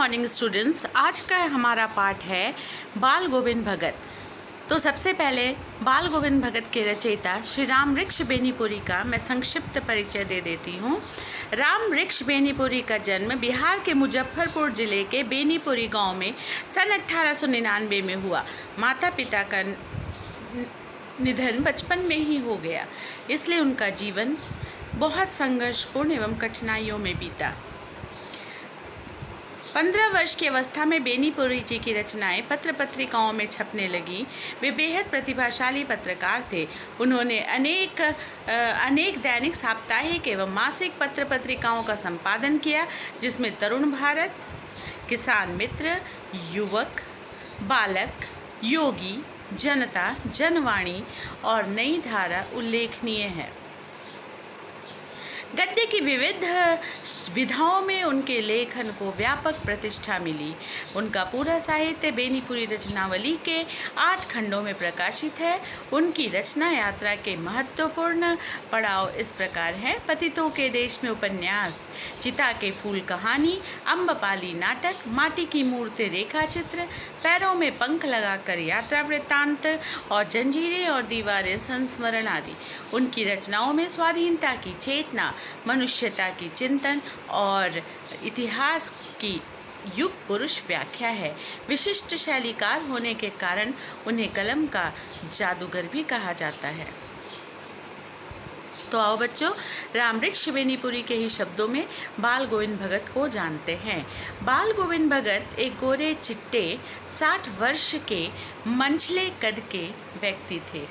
Morning students. आज का हमारा पाठ है बाल गोविंद भगत। तो सबसे पहले बाल गोविंद भगत के रचयिता श्री राम वृक्ष बेनीपुरी का मैं संक्षिप्त परिचय दे देती हूँ। राम वृक्ष बेनीपुरी का जन्म बिहार के मुजफ्फरपुर जिले के बेनीपुरी गांव में सन 1899 में हुआ। माता पिता का निधन बचपन में ही हो गया, इसलिए उनका जीवन बहुत संघर्षपूर्ण एवं कठिनाइयों में बीता। 15 वर्ष की अवस्था में बेनीपुरी जी की रचनाएं पत्र पत्रिकाओं में छपने लगी। वे बेहद प्रतिभाशाली पत्रकार थे। उन्होंने अनेक दैनिक, साप्ताहिक एवं मासिक पत्र पत्रिकाओं का संपादन किया, जिसमें तरुण भारत, किसान मित्र, युवक, बालक, योगी, जनता, जनवाणी और नई धारा उल्लेखनीय है। गद्य की विविध विधाओं में उनके लेखन को व्यापक प्रतिष्ठा मिली। उनका पूरा साहित्य बेनीपुरी रचनावली के 8 खंडों में प्रकाशित है। उनकी रचना यात्रा के महत्वपूर्ण पड़ाव इस प्रकार हैं: पतितों के देश में उपन्यास, चिता के फूल कहानी, अम्बपाली नाटक, माटी की मूर्ति रेखाचित्र, पैरों में पंख लगाकर यात्रा वृत्तांत और जंजीरें और दीवारें संस्मरण आदि। उनकी रचनाओं में स्वाधीनता की चेतना, मनुष्यता की चिंतन और इतिहास की युग पुरुष व्याख्या है। विशिष्ट शैलीकार होने के कारण उन्हें कलम का जादूगर भी कहा जाता है। तो आओ बच्चों, राम वृक्ष बेनीपुरी के ही शब्दों में बाल गोविंद भगत को जानते हैं। बाल गोविंद भगत एक गोरे चिट्टे 60 वर्ष के मंझले कद के व्यक्ति थे।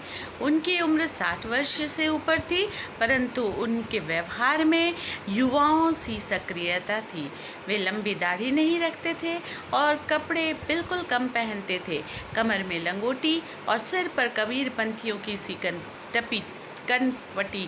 उनकी उम्र 60 वर्ष से ऊपर थी, परंतु उनके व्यवहार में युवाओं सी सक्रियता थी। वे लंबी दाढ़ी नहीं रखते थे और कपड़े बिल्कुल कम पहनते थे। कमर में लंगोटी और सिर पर कबीर पंथियों की सी कनपटी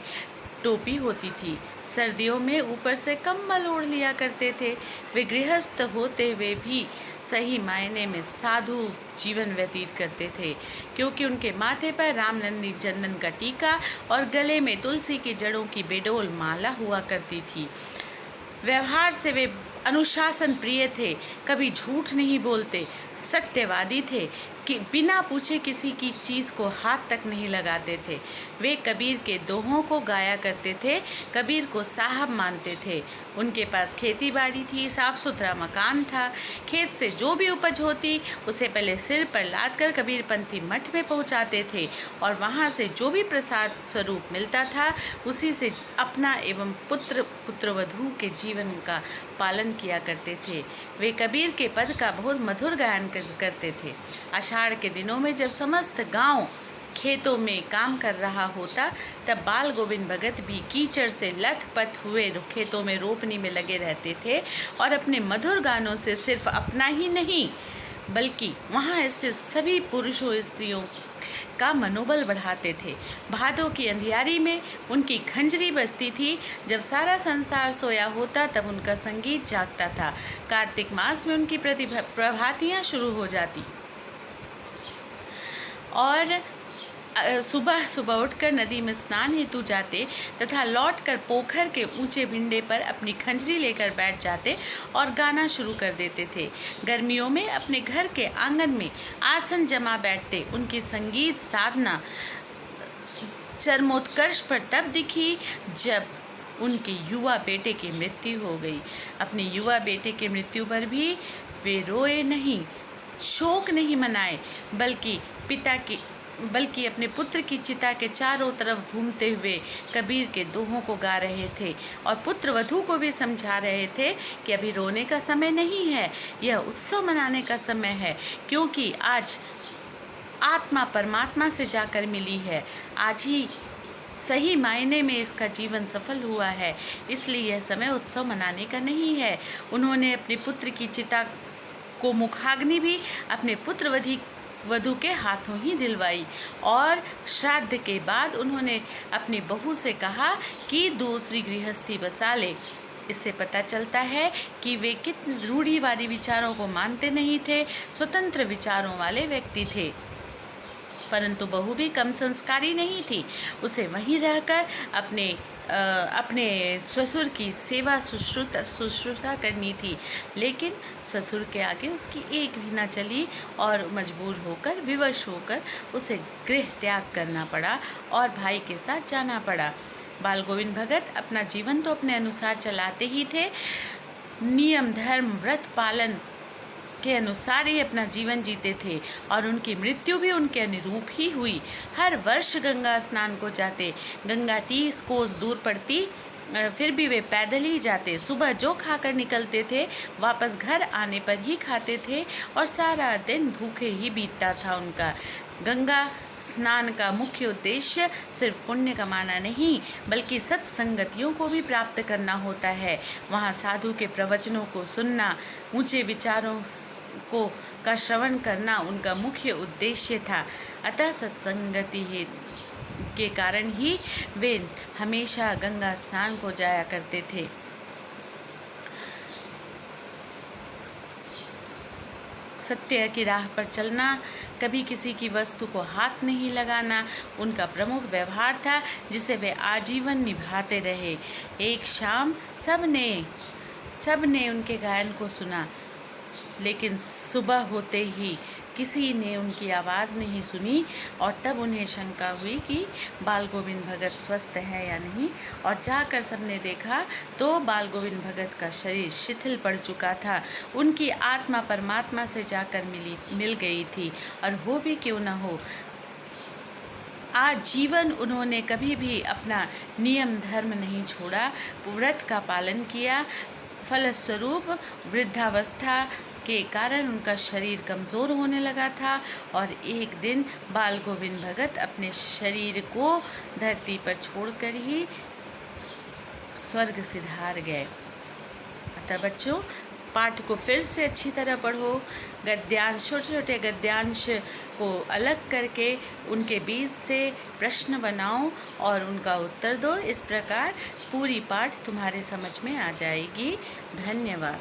टोपी होती थी। सर्दियों में ऊपर से कंबल ओढ़ लिया करते थे। वे गृहस्थ होते हुए भी सही मायने में साधु जीवन व्यतीत करते थे, क्योंकि उनके माथे पर रामनंदी चंदन का टीका और गले में तुलसी की जड़ों की बेडोल माला हुआ करती थी। व्यवहार से वे अनुशासन प्रिय थे, कभी झूठ नहीं बोलते, सत्यवादी थे कि बिना पूछे किसी की चीज़ को हाथ तक नहीं लगाते थे। वे कबीर के दोहों को गाया करते थे, कबीर को साहब मानते थे। उनके पास खेती बाड़ी थी, साफ सुथरा मकान था। खेत से जो भी उपज होती उसे पहले सिर पर लाद कर कबीरपंथी मठ में पहुंचाते थे और वहां से जो भी प्रसाद स्वरूप मिलता था उसी से अपना एवं पुत्रवधू के जीवन का पालन किया करते थे। वे कबीर के पद का बहुत मधुर गायन करते थे। आषाढ़ के दिनों में जब समस्त गांव खेतों में काम कर रहा होता, तब बाल गोविंद भगत भी कीचड़ से लथपथ हुए खेतों में रोपनी में लगे रहते थे और अपने मधुर गानों से सिर्फ अपना ही नहीं बल्कि वहाँ स्थित सभी पुरुषों स्त्रियों का मनोबल बढ़ाते थे। भादों की अंधियारी में उनकी खंजरी बजती थी। जब सारा संसार सोया होता तब उनका संगीत जागता था। कार्तिक मास में उनकी प्रभातियाँ शुरू हो जाती और सुबह सुबह उठकर नदी में स्नान हेतु जाते तथा लौटकर पोखर के ऊंचे भिंडे पर अपनी खंजरी लेकर बैठ जाते और गाना शुरू कर देते थे। गर्मियों में अपने घर के आंगन में आसन जमा बैठते। उनकी संगीत साधना चरमोत्कर्ष पर तब दिखी जब उनके युवा बेटे की मृत्यु हो गई। अपने युवा बेटे की मृत्यु पर भी वे रोए नहीं, शोक नहीं मनाए, बल्कि अपने पुत्र की चिता के चारों तरफ घूमते हुए कबीर के दोहों को गा रहे थे और पुत्रवधू को भी समझा रहे थे कि अभी रोने का समय नहीं है, यह उत्सव मनाने का समय है, क्योंकि आज आत्मा परमात्मा से जाकर मिली है। आज ही सही मायने में इसका जीवन सफल हुआ है, इसलिए यह समय उत्सव मनाने का नहीं है। उन्होंने अपने पुत्र की चिता को मुखाग्नि भी अपने पुत्रवधू के हाथों ही दिलवाई और श्राद्ध के बाद उन्होंने अपनी बहू से कहा कि दूसरी गृहस्थी बसा ले। इससे पता चलता है कि वे कितने रूढ़िवादी विचारों को मानते नहीं थे, स्वतंत्र विचारों वाले व्यक्ति थे। परंतु बहू भी कम संस्कारी नहीं थी। उसे वहीं रहकर अपने ससुर की सेवा शुश्रूषा करनी थी, लेकिन ससुर के आगे उसकी एक भी न चली और मजबूर होकर, विवश होकर उसे गृह त्याग करना पड़ा और भाई के साथ जाना पड़ा। बाल गोविंद भगत अपना जीवन तो अपने अनुसार चलाते ही थे, नियम धर्म व्रत पालन के अनुसार ही अपना जीवन जीते थे और उनकी मृत्यु भी उनके अनुरूप ही हुई। हर वर्ष गंगा स्नान को जाते। गंगा 30 कोस दूर पड़ती, फिर भी वे पैदल ही जाते। सुबह जो खाकर निकलते थे वापस घर आने पर ही खाते थे और सारा दिन भूखे ही बीतता था उनका। गंगा स्नान का मुख्य उद्देश्य सिर्फ पुण्य कमाना नहीं, बल्कि सत्संगतियों को भी प्राप्त करना होता है। वहाँ साधु के प्रवचनों को सुनना, ऊंचे विचारों का श्रवण करना उनका मुख्य उद्देश्य था। अतः सत्संगति के कारण ही वे हमेशा गंगा स्नान को जाया करते थे। सत्य की राह पर चलना, कभी किसी की वस्तु को हाथ नहीं लगाना उनका प्रमुख व्यवहार था, जिसे वे आजीवन निभाते रहे। एक शाम सबने उनके गायन को सुना, लेकिन सुबह होते ही किसी ने उनकी आवाज़ नहीं सुनी और तब उन्हें शंका हुई कि बाल गोविंद भगत स्वस्थ है या नहीं। और जाकर सबने देखा तो बाल गोविंद भगत का शरीर शिथिल पड़ चुका था। उनकी आत्मा परमात्मा से जाकर मिल गई थी। और वो भी क्यों न हो, आजीवन उन्होंने कभी भी अपना नियम धर्म नहीं छोड़ा, व्रत का पालन किया। फलस्वरूप वृद्धावस्था के कारण उनका शरीर कमज़ोर होने लगा था और एक दिन बाल गोविंद भगत अपने शरीर को धरती पर छोड़कर ही स्वर्ग सिधार गए। अतः बच्चों, पाठ को फिर से अच्छी तरह पढ़ो। गद्यांश, छोटे छोटे गद्यांश को अलग करके उनके बीच से प्रश्न बनाओ और उनका उत्तर दो। इस प्रकार पूरी पाठ तुम्हारे समझ में आ जाएगी। धन्यवाद।